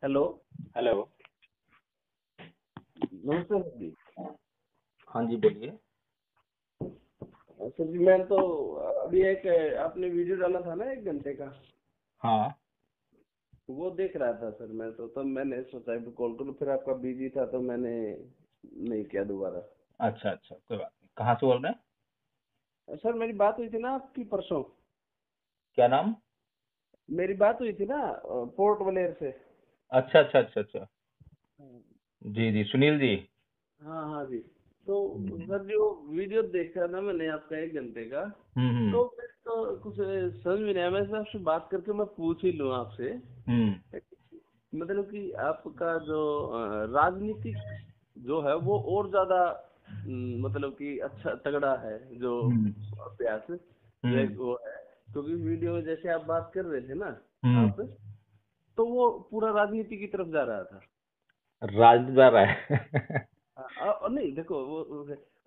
Hello. Hello. नमस्ते sir जी। हाँ जी, बोलिए। सर जी मैं तो अभी एक आपने वीडियो डाला था ना 1 घंटे का, हाँ। वो देख रहा था सर मैं तो, तब मैंने सोचा कि कॉल करूं, फिर आपका बिजी था तो मैंने नहीं किया दोबारा। अच्छा अच्छा, कोई बात नहीं। कहाँ से बोल रहे हैं? सर मेरी बात हुई थी ना आपकी परसों। क्या नाम? मेरी बात हुई थी ना पोर्ट ब्लेयर से। अच्छा अच्छा अच्छा अच्छा। जी जी, सुनील जी। हाँ हाँ जी। तो हम्म सर जो वीडियो देखा ना मैंने आपका 1 घंटे का, हम्म तो फिर तो कुछ समझ में नहीं आया। मैं आपसे बात करके मैं पूछ ही लूँ आपसे, हम्म मतलब कि आपका जो राजनीतिक जो है वो और ज्यादा मतलब कि अच्छा तगड़ा है जो हम्म अभ्यास हम्म वो है, क्योंकि वीडियो में जैसे आप बात कर रहे थे ना हम्म। आप, तो वो पूरा राजनीति की तरफ जा रहा था। राजनीति रहा है। और नहीं देखो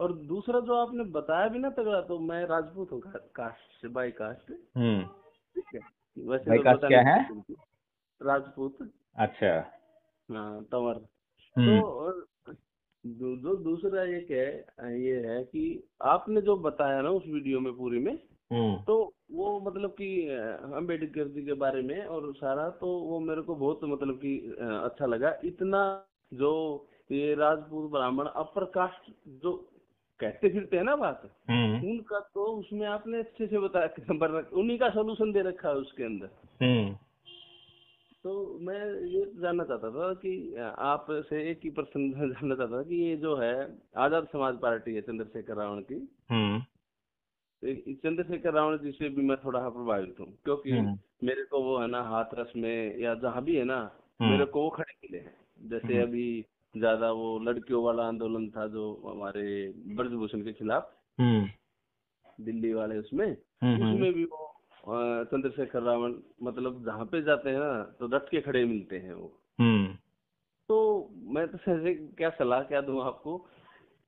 और दूसरा जो आपने बताया भी ना तगड़ा, तो मैं राजपूत हूँ कास्ट से, बाई कास्ट। हम्म। ठीक है, वैसे भाई तो कास्ट बताने क्या की है? जरूरत नहीं थी। राजपूत। अच्छा। हाँ तंवर। तो हम्म और जो दूसरा ये है कि आपने जो बताया ना उस वीडियो में पूरी में, हम्म तो वो मतलब कि अम्बेडकर जी के बारे में और सारा, तो वो मेरे को बहुत मतलब कि अच्छा लगा इतना। जो ये राजपूत ब्राह्मण अपर कास्ट जो कहते फिरते हैं ना बात, हम्म उनका तो उसमें आपने अच्छे से बताया, उन्हीं का सोल्यूशन दे रखा है उसके अंदर। हम्म। तो मैं ये जानना चाहता था कि आप से एक ही प्रश्न जानना चाहता था कि ये जो है आजाद समाज पार्टी है चंद्रशेखर रावण की, हम्म चंद्रशेखर रावण जी से भी मैं थोड़ा प्रभावित हूँ, क्योंकि हम्म मेरे को वो है ना हाथरस में या जहाँ भी है ना, हम्म मेरे को वो खड़े मिले हैं। जैसे हम्म अभी ज्यादा वो लड़कियों वाला आंदोलन था जो हमारे ब्रजभूषण के खिलाफ, हम्म दिल्ली वाले, उसमें हम्म उसमें भी वो चंद्रशेखर रावण मतलब जहाँ पे जाते हैं ना तो डट के खड़े मिलते हैं वो। हम्म। तो मैं तो ऐसे क्या सलाह क्या दूं आपको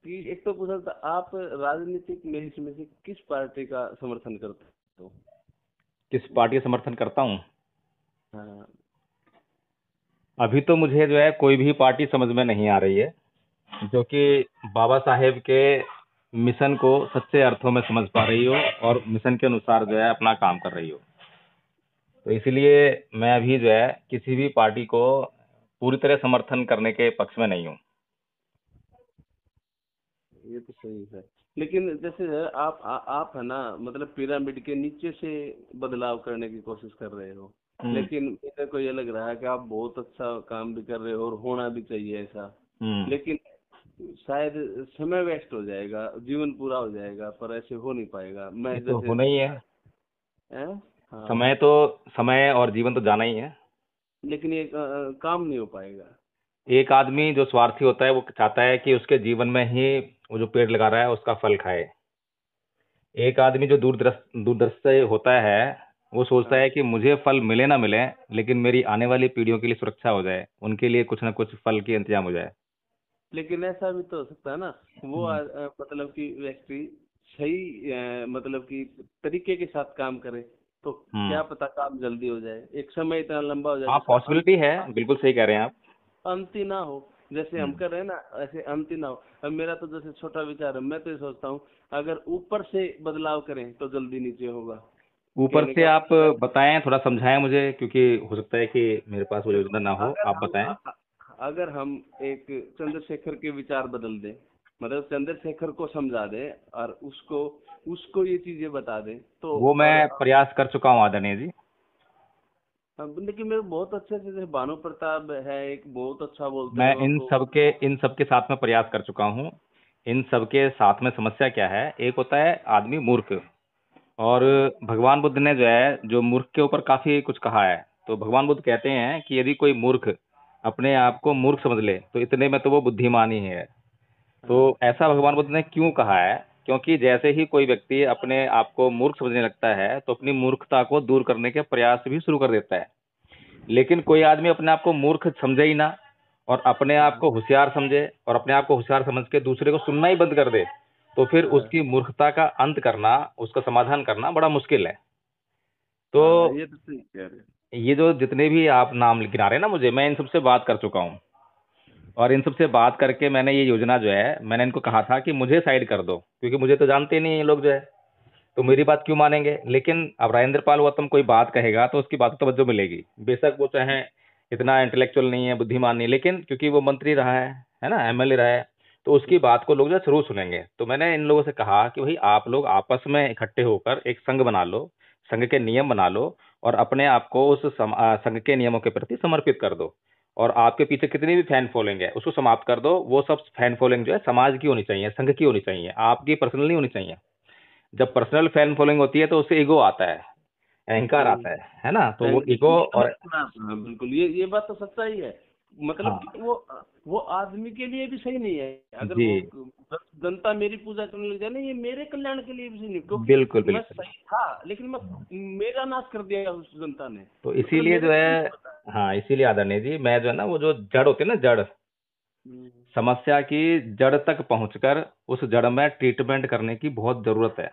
कि एक तो पूछा था आप राजनीतिक में इसमें से किस पार्टी का समर्थन करते हो? किस पार्टी का समर्थन करता हूँ? हाँ। अभी तो मुझे जो है कोई भी पार्टी समझ में नहीं आ रही है जो कि बाबा साहेब के मिशन को सच्चे अर्थों में समझ पा रही हो और मिशन के अनुसार जो है अपना काम कर रही हो। तो इसलिए मैं अभी जो है किसी भी पार्टी को पूरी तरह समर्थन करने के पक्ष में नहीं हूँ। ये तो सही है, लेकिन जैसे आप है ना मतलब पिरामिड के नीचे से बदलाव करने की कोशिश कर रहे हो, हम्म लेकिन मेरे को ये लग रहा है कि आप बहुत अच्छा काम भी कर रहे हो और होना भी चाहिए ऐसा, हम्म। लेकिन शायद समय वेस्ट हो जाएगा, जीवन पूरा हो जाएगा, पर ऐसे हो नहीं पाएगा। मैं ये तो जैसे होना ही है। है। हाँ। समय तो समय और जीवन तो जाना ही है। लेकिन ये काम नहीं हो पाएगा। एक आदमी जो स्वार्थी होता है वो चाहता है कि उसके जीवन में ही वो जो पेड़ लगा रहा है उसका फल खाए। एक आदमी जो दूरदर्शी होता है वो सोचता हाँ, है कि मुझे फल मिले ना मिले लेकिन मेरी आने वाली पीढ़ियों के लिए सुरक्षा हो जाए, उनके लिए कुछ ना कुछ फल के इंतजाम हो जाए। लेकिन ऐसा भी तो हो सकता है ना, वो हम्म मतलब कि व्यक्ति सही मतलब कि तरीके के साथ काम करे, तो हम्म। क्या पता काम जल्दी हो जाए, एक समय इतना लंबा हो जाए हाँ, जिसका पॉसिबिलिटी है, बिल्कुल सही कह रहे हैं आप। अंत ही ना हो। जैसे हम हम्म। कर रहे हैं ना ऐसे अंत ही ना हो। अब मेरा तो जैसे छोटा विचार है, मैं तो ये सोचता हूँ अगर ऊपर से बदलाव करें तो जल्दी नीचे होगा। ऊपर कहने से का आप मतलब है, बताएं, थोड़ा समझाएं मुझे, क्योंकि हो सकता है कि मेरे पास वो देखो योजना ना हो, आप बताएं। अगर हम एक चंद्रशेखर के विचार बदल दें, मतलब चंद्रशेखर को समझा दें और उसको उसको ये चीजें बता दें तो, वो और मैं प्रयास कर चुका हूँ आदरणीय जी। लेकिन मेरे बहुत अच्छे से, जैसे भानु प्रताप है एक, बहुत अच्छा बोलते मैं हैं वो तो। इन सबके साथ में प्रयास कर चुका हूँ। इन सबके साथ में समस्या क्या है, एक होता है आदमी मूर्ख, और हाँ भगवान बुद्ध ने जो है जो मूर्ख के ऊपर काफी कुछ कहा है। तो भगवान बुद्ध कहते हैं कि यदि कोई मूर्ख अपने आप को मूर्ख समझ ले तो इतने में तो वो बुद्धिमान ही है। तो हाँ। ऐसा भगवान बुद्ध ने क्यों कहा है? क्योंकि जैसे ही कोई व्यक्ति अपने आप को मूर्ख समझने लगता है तो अपनी मूर्खता को दूर करने के प्रयास भी शुरू कर देता है। लेकिन कोई आदमी अपने आप को मूर्ख समझे ही ना और अपने आप हाँ। को होशियार समझे और अपने आप को होशियार समझ के दूसरे को सुनना ही बंद कर दे, तो फिर उसकी मूर्खता का अंत करना, उसका समाधान करना बड़ा मुश्किल है। तो ये तो सही कह रहे हैं। ये जो जितने भी आप नाम गिना रहे हैं ना मुझे, मैं इन सबसे बात कर चुका हूँ, और इन सबसे बात करके मैंने ये योजना जो है, मैंने इनको कहा था कि मुझे साइड कर दो, क्योंकि मुझे तो जानते नहीं ये लोग जो है, तो मेरी बात क्यों मानेंगे। लेकिन अब राजेंद्र पाल वतम कोई बात कहेगा तो उसकी बात को तवज्जो मिलेगी, बेशक वो चाहे इतना इंटेलेक्चुअल नहीं है, बुद्धिमान नहीं, लेकिन क्योंकि वो मंत्री रहा है ना, एमएलए रहा है, तो उसकी बात को लोग जो है जरूर सुनेंगे। तो मैंने इन लोगों से कहा कि भाई आप लोग आपस में इकट्ठे होकर एक संघ बना लो, संघ के नियम बना लो, और अपने आप को उस संघ के नियमों के प्रति समर्पित कर दो, और आपके पीछे कितनी भी फैन फॉलोइंग है उसको समाप्त कर दो। वो सब फैन फॉलोइंग जो है समाज की होनी चाहिए, संघ की होनी चाहिए, आपकी पर्सनल नहीं होनी चाहिए। जब पर्सनल फैन फॉलोइंग होती है तो उससे ईगो आता है, अहंकार आता है ना, तो वो ईगो और हाँ, बिल्कुल, ये बात तो सच्चाई है। मतलब हाँ कि वो आदमी के लिए भी सही नहीं है। अगर जी, वो जनता मेरी पूजा करने लग जाए ना, ये मेरे कल्याण के लिए भी सही नहीं, क्योंकि बिल्कुल मैं बिल्कुल। सही था लेकिन मैं मेरा नाश कर दिया उस जनता ने। तो मतलब इसीलिए मेरे जो को है, नहीं पता। हाँ इसीलिए आदरणीय जी, मैं जो है ना, वो जो जड़ होती है ना, जड़ हम्म। समस्या की जड़ तक पहुंचकर उस जड़ में ट्रीटमेंट करने की बहुत जरूरत है।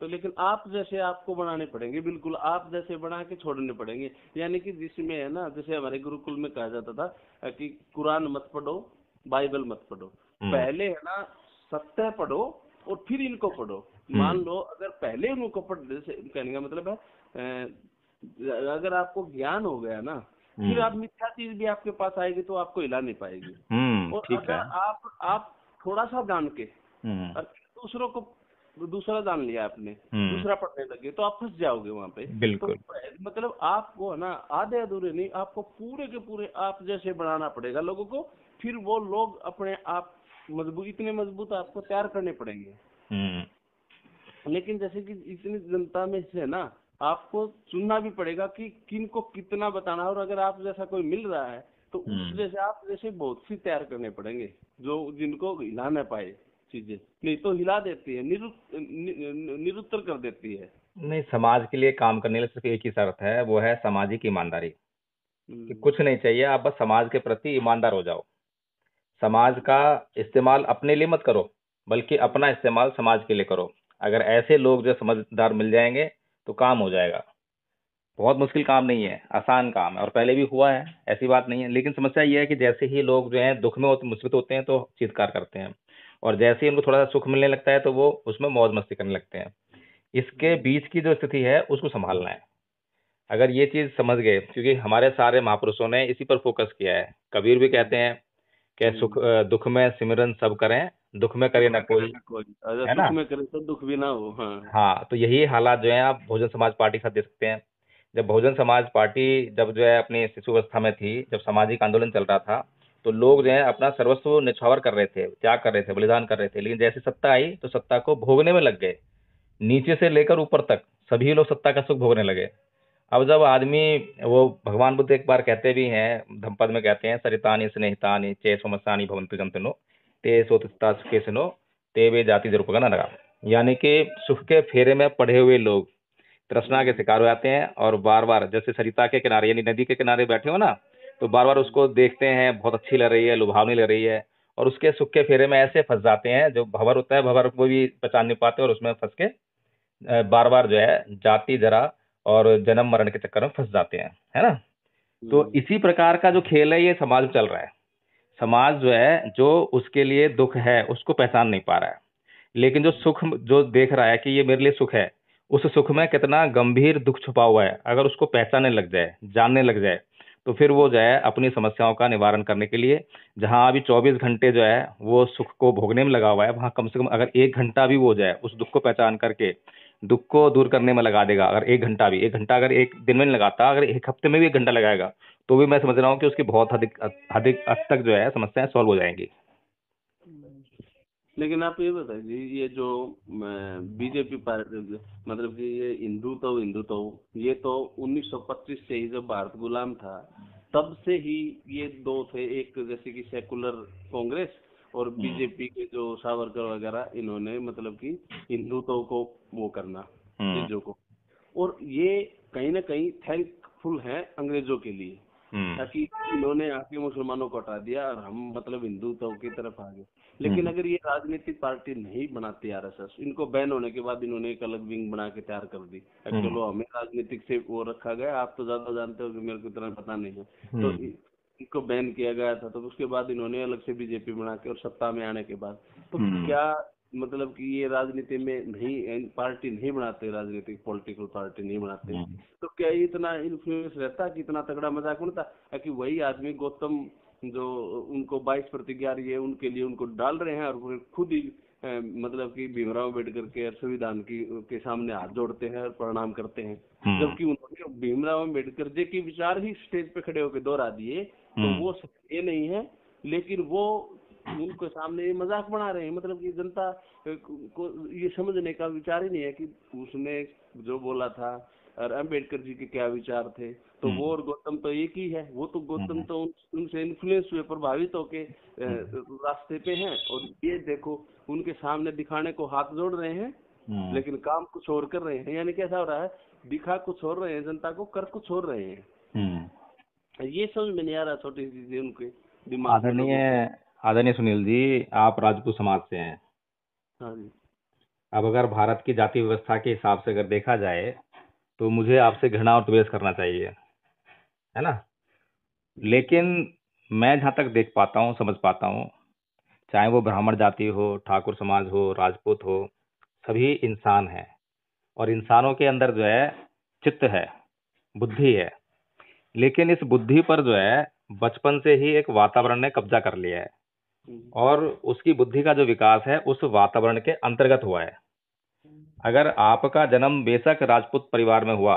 तो लेकिन आप जैसे आपको बनाने पड़ेंगे, बिल्कुल आप जैसे बना के छोड़ने पड़ेंगे। यानी कि जिसमें है ना, जैसे हमारे गुरुकुल में कहा जाता था कि कुरान मत पढ़ो, बाइबल मत पढ़ो, हम्म। पहले है ना सत्य पढ़ो और फिर इनको पढ़ो। मान हम्म। लो अगर पहले उनको पढ़, जैसे कहने का मतलब है अगर आपको ज्ञान हो गया ना, फिर हम्म। आप मिथ्या चीज भी आपके पास आएगी तो आपको हिला नहीं पाएगी। और ठीक अगर है। आप थोड़ा सा जान के हम्म। और दूसरों को, दूसरा जान लिया आपने, हम्म। दूसरा पढ़ने लगे तो आप फंस जाओगे वहां पे। तो बिल्कुल। मतलब आपको है ना आधे अधूरे नहीं, आपको पूरे के पूरे आप जैसे बनाना पड़ेगा लोगों को। फिर वो लोग अपने आप मजबूत, इतने मजबूत आपको तैयार करने पड़ेंगे। हम्म। लेकिन जैसे कि इतनी जनता में से ना, आपको चुनना भी पड़ेगा कि किन को कितना बताना है। और अगर आप जैसा कोई मिल रहा है तो उस हम्म। जैसे आप जैसे बहुत सी तैयार करने पड़ेंगे, जो जिनको हिला ना पाए चीजें। नहीं तो हिला देती है, निरुत्तर कर देती है। नहीं, समाज के लिए काम करने के लिए सिर्फ एक ही शर्त है, वो है सामाजिक ईमानदारी। कि हम्म। कुछ नहीं चाहिए, आप बस समाज के प्रति ईमानदार हो जाओ। समाज का इस्तेमाल अपने लिए मत करो, बल्कि अपना इस्तेमाल समाज के लिए करो। अगर ऐसे लोग जो समझदार मिल जाएंगे तो काम हो जाएगा। बहुत मुश्किल काम नहीं है, आसान काम है, और पहले भी हुआ है, ऐसी बात नहीं है। लेकिन समस्या ये है कि जैसे ही लोग जो हैं दुख में होते, मुसीबत होते हैं, तो चीत्कार करते हैं, और जैसे ही उनको थोड़ा सा सुख मिलने लगता है तो वो उसमें मौज मस्ती करने लगते हैं। इसके बीच की जो स्थिति है उसको संभालना है। अगर ये चीज समझ गए, क्योंकि हमारे सारे महापुरुषों ने इसी पर फोकस किया है। कबीर भी कहते हैं कि दुख में सिमरन सब करें, दुख में करे सुख ना में करे कोई, ना कोई, अगर है सुख ना। में करे तो दुख भी ना हो। हाँ। हाँ, तो यही हालात जो है आप बहुजन समाज पार्टी के साथ देख सकते हैं। जब बहुजन समाज पार्टी जब जो है अपनी शिशुवस्था में थी, जब सामाजिक आंदोलन चल रहा था, तो लोग जो है अपना सर्वस्व निछावर कर रहे थे, त्याग कर रहे थे, बलिदान कर रहे थे। लेकिन जैसे सत्ता आई तो सत्ता को भोगने में लग गए, नीचे से लेकर ऊपर तक सभी लोग सत्ता का सुख भोगने लगे। अब जब आदमी, वो भगवान बुद्ध एक बार कहते भी हैं, धम्मपद में कहते हैं, सरितानि स्नेहितानि चे समस्तानि भवन्तु जंतुनो ते सोतिस्ता सुखेसिनो ते वे जाति जरूपगा नरगा। यानी कि सुख के फेरे में पड़े हुए लोग तृष्णा के शिकार हो जाते हैं, और बार बार जैसे सरिता के किनारे यानी नदी के किनारे बैठे हो ना, तो बार बार उसको देखते हैं, बहुत अच्छी लग रही है, लुभावनी लग रही है, और उसके सुख के फेरे में ऐसे फंस जाते हैं, जो भंवर होता है, भंवर को भी पहचान नहीं पाते, और उसमें फंस के बार बार जो है जाति जरा और जन्म मरण के चक्कर में फंस जाते हैं, है ना। तो हम्म। इसी प्रकार का जो खेल है ये समाज में चल रहा है। समाज जो है, जो उसके लिए दुख है उसको पहचान नहीं पा रहा है, लेकिन जो सुख जो देख रहा है कि ये मेरे लिए सुख है, उस सुख में कितना गंभीर दुख छुपा हुआ है, अगर उसको पहचानने लग जाए, जानने लग जाए, तो फिर वो जो है अपनी समस्याओं का निवारण करने के लिए, जहां अभी 24 घंटे जो है वो सुख को भोगने में लगा हुआ है, वहां कम से कम अगर 1 घंटा भी वो जाए उस दुख को पहचान करके दुख को दूर करने में लगा देगा। अगर 1 घंटा भी, 1 घंटा अगर एक दिन में नहीं लगाता, अगर एक हफ्ते में भी 1 घंटा लगाएगा, तो भी मैं समझ रहा हूँ कि उसकी बहुत अधिक अधिक हद तक जो है समस्याएं सॉल्व हो जाएंगी। लेकिन आप ये बताइए, ये जो बीजेपी पार्टी, मतलब कि ये हिंदुत्व, ये तो 1925 से ही जब भारत गुलाम था तब से ही ये दो थे, एक जैसे कि सेकुलर कांग्रेस और बीजेपी के जो सावरकर वगैरह, इन्होंने मतलब कि हिंदुत्व को वो करना हम्म। चीजों को। और ये कहीं ना कहीं थैंकफुल है अंग्रेजों के लिए। ताकि इन्होंने आके मुसलमानों को हटा दिया और हम मतलब हिंदुत्व की तरफ आ गए। लेकिन अगर ये राजनीतिक पार्टी नहीं बनाती आरएसएस, इनको बैन होने के बाद इन्होंने एक अलग विंग बना के तैयार कर दी। चलो हमें राजनीतिक से वो रखा गया, आप तो ज्यादा जानते हो कि मेरे को इतना पता नहीं है। तो इनको बैन किया गया था, तो उसके बाद इन्होंने अलग से बीजेपी बना के और सत्ता में आने के बाद तो क्या मतलब कि ये राजनीति में नहीं, पार्टी नहीं बनाते, राजनीतिक पॉलिटिकल पार्टी नहीं बनाते, तो क्या ये इतना इन्फ्लुएंस रहता कि इतना तगड़ा मजाक बनता कि वही आदमी गौतम जो उनको 22 प्रतिज्ञा रही है उनके लिए उनको डाल रहे हैं और खुद ही मतलब कि भीमराव अम्बेडकर के संविधान की के सामने हाथ जोड़ते हैं और प्रणाम करते हैं, जबकि उन्होंने भीमराव अम्बेडकर जी के विचार ही स्टेज पे खड़े होकर दोहरा दिए। तो वो ये नहीं है, लेकिन वो उनके सामने ये मजाक बना रहे हैं। मतलब कि जनता को ये समझने का विचार ही नहीं है कि उसने जो बोला था और अम्बेडकर जी के क्या विचार थे। तो वो और गौतम तो एक ही है। वो तो गौतम तो उनसे इन्फ्लुएंस हुए, प्रभावित होके रास्ते पे हैं, और ये देखो उनके सामने दिखाने को हाथ जोड़ रहे हैं, लेकिन काम कुछ और कर रहे हैं। यानी कैसा हो रहा है, दिखा कुछ और रहे हैं जनता को, कर कुछ और रहे हैं। ये समझ में नहीं आ रहा छोटी चीजें उनके दिमाग में। आदरणीय सुनील जी, आप राजपूत समाज से हैं। हाँ जी। अब अगर भारत की जाति व्यवस्था के हिसाब से अगर देखा जाए तो मुझे आपसे घृणा और द्वेष करना चाहिए, है ना। लेकिन मैं जहाँ तक देख पाता हूँ, समझ पाता हूँ, चाहे वो ब्राह्मण जाति हो, ठाकुर समाज हो, राजपूत हो, सभी इंसान हैं और इंसानों के अंदर जो है चित्त है, बुद्धि है। लेकिन इस बुद्धि पर जो है बचपन से ही एक वातावरण ने कब्जा कर लिया है और उसकी बुद्धि का जो विकास है उस वातावरण के अंतर्गत हुआ है। अगर आपका जन्म बेशक राजपूत परिवार में हुआ,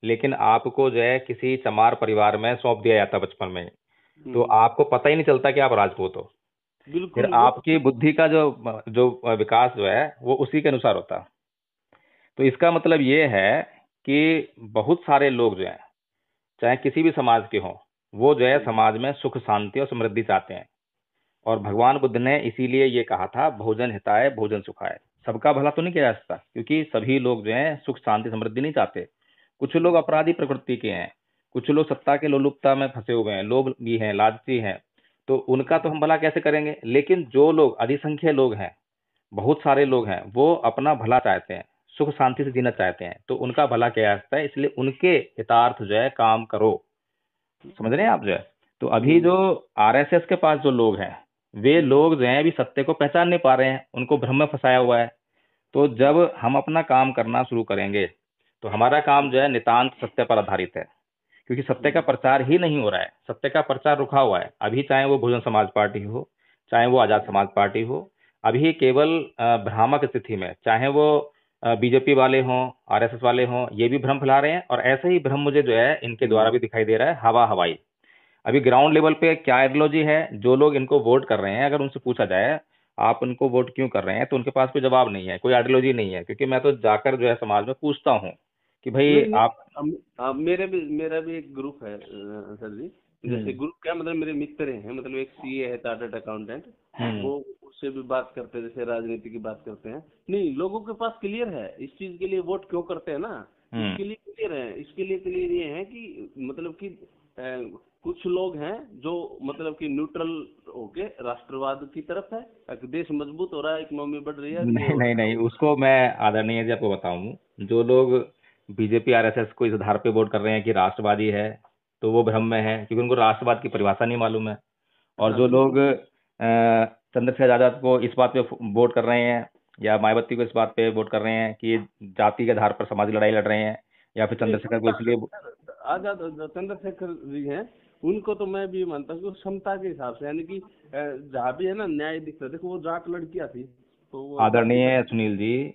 लेकिन आपको जो है किसी चमार परिवार में सौंप दिया जाता बचपन में, तो आपको पता ही नहीं चलता कि आप राजपूत हो। फिर आपकी बुद्धि का जो जो विकास जो है वो उसी के अनुसार होता। तो इसका मतलब ये है कि बहुत सारे लोग जो हैं, चाहे किसी भी समाज के हों, वो जो है समाज में सुख शांति और समृद्धि चाहते हैं। और भगवान बुद्ध ने इसीलिए ये कहा था, भोजन हिताय भोजन सुखाय। सबका भला तो नहीं किया जा सकता, क्योंकि सभी लोग जो हैं सुख शांति समृद्धि नहीं चाहते। कुछ लोग अपराधी प्रकृति के हैं, कुछ लोग सत्ता के लोलुपता में फंसे हुए हैं, लोभ भी हैं, लालची हैं, तो उनका तो हम भला कैसे करेंगे। लेकिन जो लोग अधिसंख्य लोग हैं, बहुत सारे लोग हैं, वो अपना भला चाहते हैं, सुख शांति से जीना चाहते हैं, तो उनका भला किया जा सकता है। इसलिए उनके हितार्थ जो है काम करो, समझ रहे हैं आप जो है। तो अभी जो आरएसएस के पास जो लोग हैं, वे लोग जो हैं अभी सत्य को पहचान नहीं पा रहे हैं, उनको भ्रम में फंसाया हुआ है। तो जब हम अपना काम करना शुरू करेंगे तो हमारा काम जो है नितांत सत्य पर आधारित है, क्योंकि सत्य का प्रचार ही नहीं हो रहा है, सत्य का प्रचार रुका हुआ है अभी। चाहे वो बहुजन समाज पार्टी हो, चाहे वो आजाद समाज पार्टी हो, अभी केवल भ्रामक स्थिति में, चाहे वो बीजेपी वाले हों, आरएसएस वाले हों, ये भी भ्रम फैला रहे हैं। और ऐसे ही भ्रम मुझे जो है इनके द्वारा भी दिखाई दे रहा है, हवा हवाई। अभी ग्राउंड लेवल पे क्या आइडियोलॉजी है, जो लोग इनको वोट कर रहे हैं, अगर उनसे पूछा जाए आप इनको वोट क्यों कर रहे हैं, तो उनके पास कोई जवाब नहीं है, कोई आइडियोलॉजी नहीं है। क्योंकि मैं तो जाकर जो है समाज में पूछता हूँ कि भाई नहीं, आप मेरा भी एक ग्रुप है सर जी। जैसे ग्रुप क्या मतलब, मेरे मित्र हैं, मतलब एक सीए है, चार्टर्ड अकाउंटेंट, वो उससे भी बात करते हैं, जैसे राजनीति की बात करते हैं। नहीं, लोगों के पास क्लियर है इस चीज के लिए वोट क्यों करते हैं ना, इसके लिए क्लियर है। इसके लिए क्लियर ये है कि मतलब कि कुछ लोग हैं जो मतलब कि न्यूट्रल होके राष्ट्रवाद की तरफ है, देश मजबूत हो रहा है, इकोनॉमी बढ़ रही है। नहीं, उसको मैं आदरणीय जी आपको बताऊं, जो लोग बीजेपी आरएसएस को इस आधार पे वोट कर रहे हैं कि राष्ट्रवादी है, तो वो भ्रम में है, क्योंकि उनको राष्ट्रवाद की परिभाषा नहीं मालूम है। और जो लोग चंद्रशेखर आजाद को इस बात पे वोट कर रहे हैं, या मायावती को इस बात पे वोट कर रहे हैं कि जाति के आधार पर समाजी लड़ाई लड़ रहे हैं, या फिर चंद्रशेखर को इसलिए आजाद चंद्रशेखर जी हैं, उनको तो मैं भी मानता हूँ समता के हिसाब से, यानी कि जहाँ भी है ना न्याय दिखता है। देखो वो जाट लड़कियां थी, तो आदरणीय सुनील जी,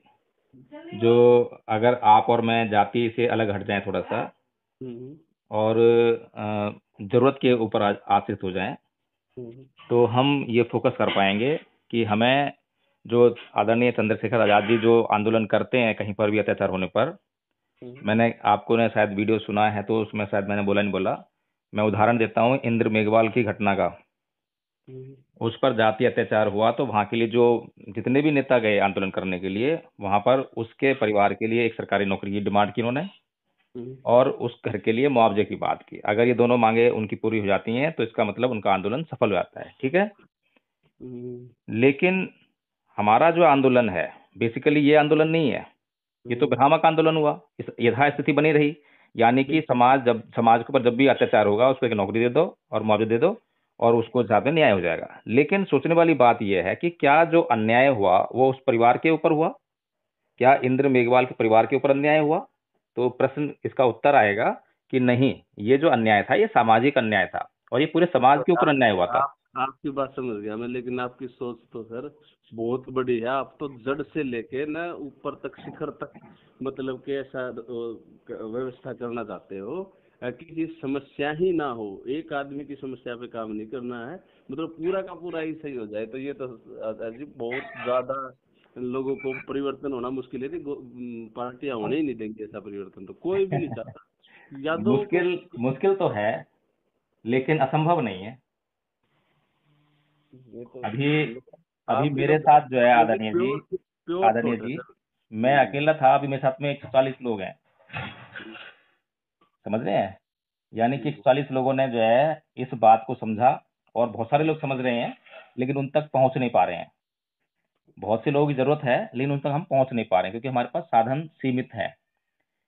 जो अगर आप और मैं जाति से अलग हट जाएं थोड़ा सा और जरूरत के ऊपर आश्रित हो जाएं, तो हम ये फोकस कर पाएंगे कि हमें जो आदरणीय चंद्रशेखर आजाद जी जो आंदोलन करते हैं कहीं पर भी अत्याचार होने पर, मैंने आपको ने शायद वीडियो सुना है, तो उसमें शायद मैंने बोला नहीं बोला, मैं उदाहरण देता हूँ इंद्र मेघवाल की घटना का। उस पर जाति अत्याचार हुआ, तो वहां के लिए जो जितने भी नेता गए आंदोलन करने के लिए, वहां पर उसके परिवार के लिए एक सरकारी नौकरी की डिमांड की उन्होंने, और उस घर के लिए मुआवजे की बात की। अगर ये दोनों मांगे उनकी पूरी हो जाती हैं तो इसका मतलब उनका आंदोलन सफल हो जाता है, ठीक है। लेकिन हमारा जो आंदोलन है बेसिकली ये आंदोलन नहीं है, ये तो भ्रामक आंदोलन हुआ, इस यथास्थिति बनी रही। यानी कि समाज के ऊपर जब भी अत्याचार होगा उसको एक नौकरी दे दो और मुआवजा दे दो और उसको जहाँ पे न्याय हो जाएगा। लेकिन सोचने वाली बात यह है कि क्या जो अन्याय हुआ वो उस परिवार के ऊपर हुआ? क्या इंद्र मेघवाल के परिवार के ऊपर अन्याय हुआ? तो प्रश्न इसका उत्तर आएगा कि नहीं, ये जो अन्याय था ये सामाजिक अन्याय था और ये पूरे समाज के ऊपर अन्याय हुआ था। आपकी बात समझ गया मैं, लेकिन आपकी सोच तो सर बहुत बड़ी है। आप तो जड़ से लेके ना ऊपर तक, शिखर तक, मतलब कि ऐसा व्यवस्था करना चाहते हो कि समस्या ही ना हो, एक आदमी की समस्या पे काम नहीं करना है, मतलब पूरा का पूरा ही सही हो जाए। तो ये तो अजीब, बहुत ज्यादा लोगों को परिवर्तन होना मुश्किल है। पार्टियां होने ही नहीं देंगी ऐसा परिवर्तन, तो कोई भी नहीं चाहता। यादव को मुश्किल तो है लेकिन असंभव नहीं है। ये तो अभी अभी आपकी तो मेरे साथ जो है प्योर प्योर आदरणीय थॉट है जी, सर। मैं अकेला था, अभी मेरे साथ में 140 लोग हैं, समझ रहे हैं। यानी कि 140 लोगों ने जो है इस बात को समझा और बहुत सारे लोग समझ रहे हैं लेकिन उन तक पहुंच नहीं पा रहे हैं। बहुत से लोगों की जरूरत है लेकिन उन तक हम पहुंच नहीं पा रहे हैं क्योंकि हमारे पास साधन सीमित है।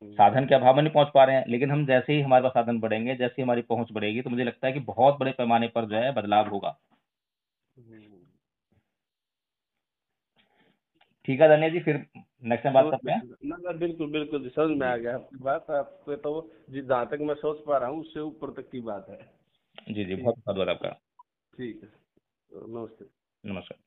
साधन के अभाव में नहीं पहुंच पा रहे हैं, लेकिन हम जैसे ही हमारे पास साधन बढ़ेंगे, जैसे ही हमारी पहुंच बढ़ेगी, तो मुझे लगता है कि बहुत बड़े पैमाने पर जो है बदलाव होगा। ठीक है धन्य जी, फिर नेक्स्ट टाइम बात करते हैं। ना बिल्कुल बिल्कुल जी, समझ में आ गया आपकी बात। आपको तो जी जहाँ तक मैं सोच पा रहा हूँ उससे ऊपर तक की बात है। जी जी, ठीक, बहुत धन्यवाद आपका। ठीक है, नमस्ते। नमस्कार।